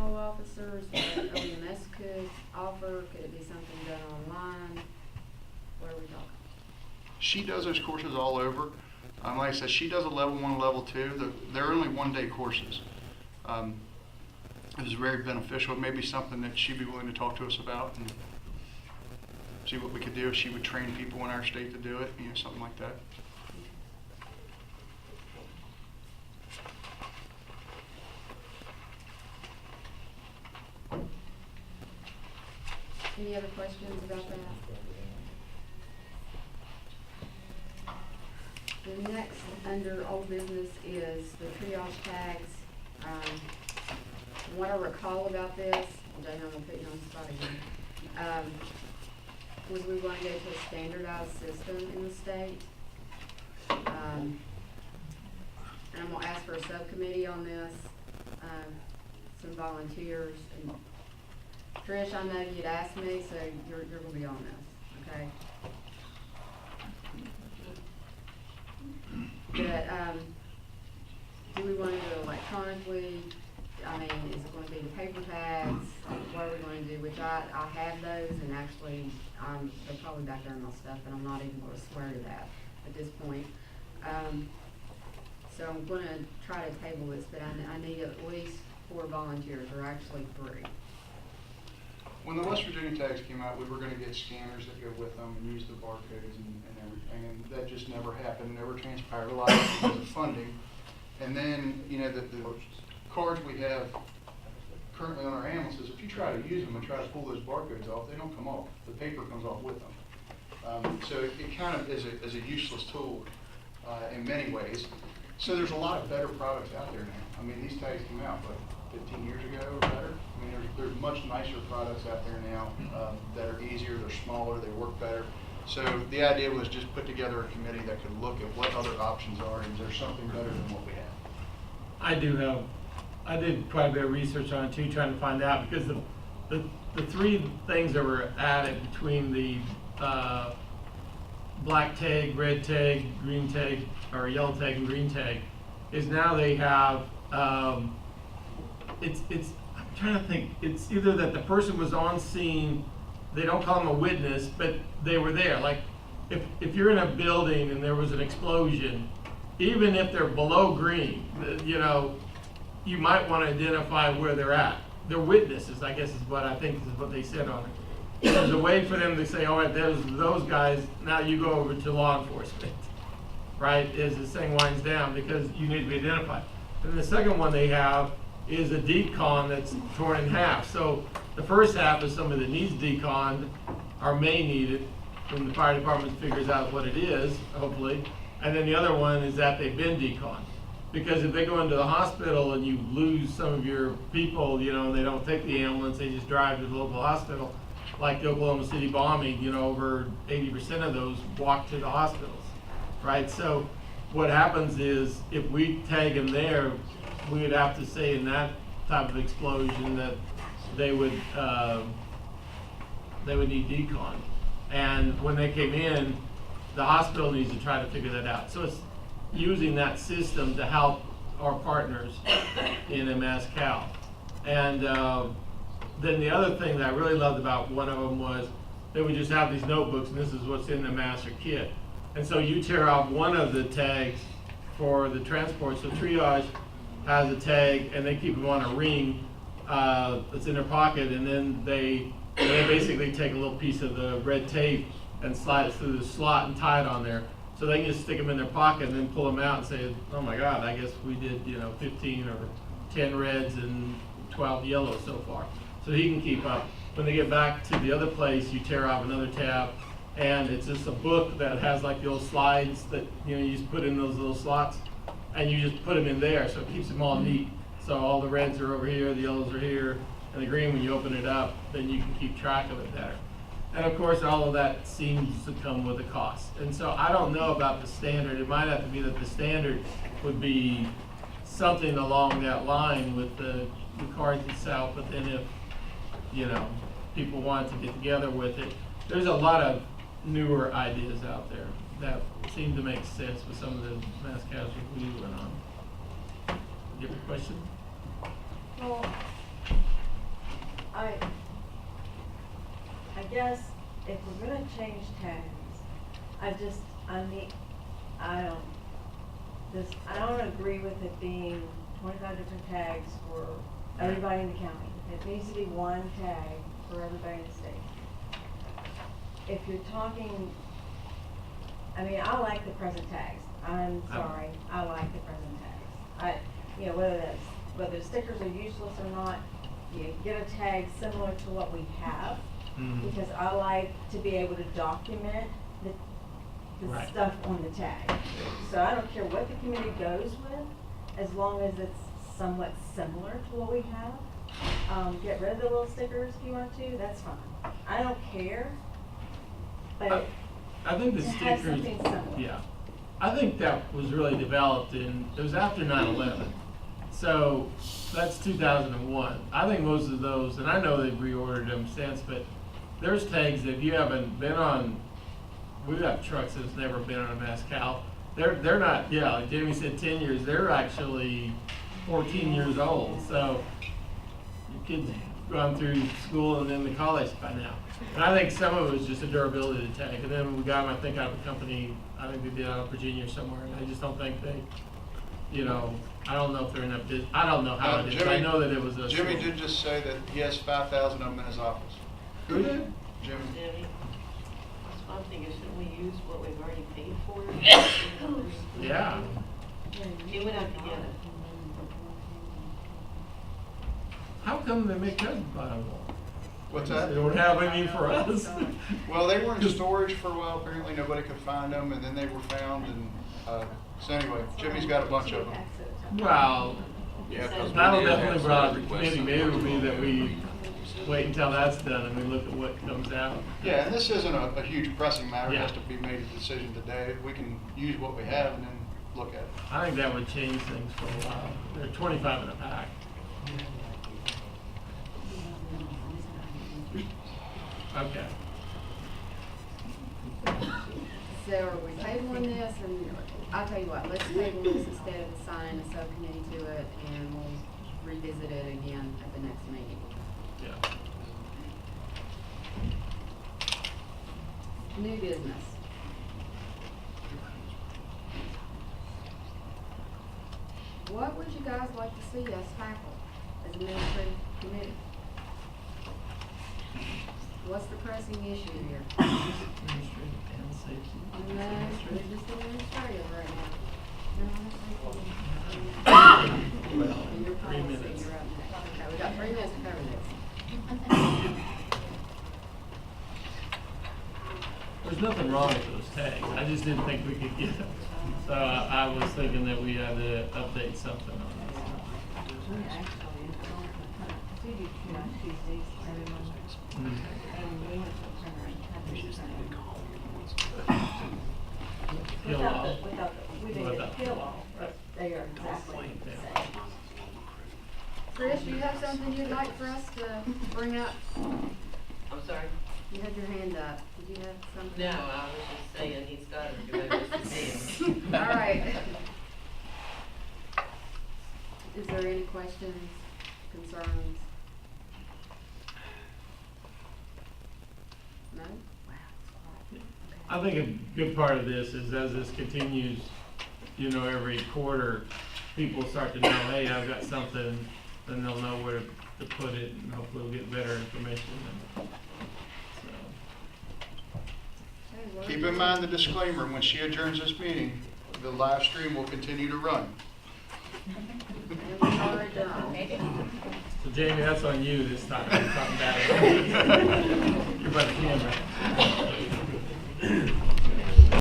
call officers that OEMS could offer? Could it be something done online? What are we talking? She does those courses all over. Like I said, she does a level 1, level 2. They're only one-day courses. It was very beneficial. It may be something that she'd be willing to talk to us about and see what we could do if she would train people in our state to do it, something like that. Any other questions about that? The next under old business is the triage tags. What I recall about this, Jay, I'm gonna put you on the spot again, was we want to go to a standardized system in the state. And I'm gonna ask for a subcommittee on this, some volunteers. And Trish, I know you'd asked me, so you're gonna be on this, okay? But, do we want to do it electronically? I mean, is it going to be the paper tags? What are we going to do? Which I have those, and actually, they're probably back there in my stuff, and I'm not even going to swear to that at this point. So I'm going to try to table this, but I need at least 4 volunteers, or actually 3. When the West Virginia tags came out, we were going to get scanners that go with them and use the barcodes and everything, and that just never happened, never transpired. A lot of it because of funding. And then, the cards we have currently on our ambulances, if you try to use them and try to pull those barcodes off, they don't come off. The paper comes off with them. So it kind of is a useless tool in many ways. So there's a lot of better products out there now. I mean, these tags came out, 15 years ago or better? I mean, there's much nicer products out there now that are easier, they're smaller, they work better. So the idea was just put together a committee that could look at what other options are, and is there something better than what we have? I did quite a bit of research on it too, trying to find out, because the 3 things that were added between the black tag, red tag, green tag, or yellow tag and green tag, is now they have, I'm trying to think, it's either that the person was on scene, they don't call them a witness, but they were there. Like, if you're in a building and there was an explosion, even if they're below green, you might want to identify where they're at. They're witnesses, I guess is what I think is what they said on it. There's a way for them to say, all right, there's those guys, now you go over to law enforcement, right, as this thing winds down, because you need to be identified. And the second one they have is a decon that's torn in half. So the first half is somebody that needs deconned, or may need it, when the fire department figures out what it is, hopefully. And then the other one is that they've been deconned. Because if they go into the hospital and you lose some of your people, and they don't take the ambulance, they just drive to the local hospital, like the Oklahoma City bombing, over 80% of those walk to the hospitals, right? So what happens is, if we tag them there, we would have to say in that type of explosion that they would need decon. And when they came in, the hospital needs to try to figure that out. So it's using that system to help our partners in EMSAC. And then the other thing that I really loved about one of them was they would just have these notebooks, and this is what's in the master kit. And so you tear off one of the tags for the transport. So triage has a tag, and they keep them on a ring that's in their pocket, and then they basically take a little piece of the red tape and slide it through the slot and tie it on there. So they can just stick them in their pocket and then pull them out and say, oh my God, I guess we did 15 or 10 reds and 12 yellows so far. So he can keep up. When they get back to the other place, you tear off another tab, and it's just a book that has like the old slides that you just put in those little slots, and you just put them in there, so it keeps them all neat. So all the reds are over here, the yellows are here, and the green, when you open it up, then you can keep track of it better. And of course, all of that seems to come with a cost. And so I don't know about the standard. It might have to be that the standard would be something along that line with the cards itself, but then if, people want to get together with it, there's a lot of newer ideas out there that seem to make sense with some of the mass casualties we went on. Do you have a question? Well, guess if we're gonna change tags, I don't agree with it being 25 different tags for everybody in the county. It needs to be one tag for everybody in the state. If you're talking, I mean, I like the present tags. I'm sorry, I like the present tags. Whether stickers are useless or not, you get a tag similar to what we have, because I like to be able to document the Right. stuff on the tag. So I don't care what the committee goes with, as long as it's somewhat similar to what we have. Get rid of the little stickers if you want to, that's fine. I don't care, but I think the to have stickers, something similar. yeah. I think that was really developed it was after 9/11. So that's 2001. I think most of those, and I know they've reordered them since, but there's tags that if you haven't been on, we've got trucks that's never been on a mass cal. They're not, yeah, like Jamie said, 10 years, they're actually 14 years old. So your kids have gone through school and then the college by now. And I think some of it was just a durability tag. And then we got them, I think, out of a company, I think they did out of Virginia somewhere. And I just don't think they, I don't know if they're in that business. I don't know how it is. But I know that it was a. Jimmy did just say that he has 5,000 of them in his office. Who did? Jimmy. Debbie, that's one thing, is shouldn't we use what we've already paid for? Yeah. He went out to get it. How come they make us buy them all? What's They that? don't have any for us. Well, they were in storage for a while. Apparently, nobody could find them, and then they were found. And so anyway, Jimmy's got a bunch of them. Well, Yeah, 'cause we that'll did have definitely some brought up the requests committee. on Maybe the it'll be first that one. we wait until that's done and we look at what comes out. Yeah, and this isn't a huge pressing matter. It Yeah. has to be made a decision today. We can use what we have and then look at it. I think that would change things for a while. They're 25 in a pack. Okay. So are we tabling this, and I'll tell you what, let's table this instead of assigning a subcommittee to it, and we'll revisit it again at the next meeting. Yeah. New business. What would you guys like to see us tackle as administrative committee? What's the pressing issue here? Administrative and safety. No, we're just administrative right now. No, Well, and your 3 policy, minutes. you're up next. Okay, we got 3 minutes to cover this. There's nothing wrong with those tags. I just didn't think we could get them. So I was thinking that we had to update something on this. We do two on Tuesdays every month, Mhm. and we have to turn around and have these done. Kill all. We didn't get kill all, but they are exactly the same. Chris, do you have something you'd like for us to bring up? I'm sorry? You had your hand up. Did you have something? No, I was just saying he's got it, because I just see him. All right. Is there any questions, concerns? No? Wow. I think a good part of this is as this continues, every quarter, people start to know, hey, I've got something, then they'll know where to put it, and hopefully we'll get better information. Keep in mind the disclaimer, when she adjourns this meeting, the live stream will continue to run. And we are done. So Jamie, that's on you this time. I'm talking bad. You're by the camera.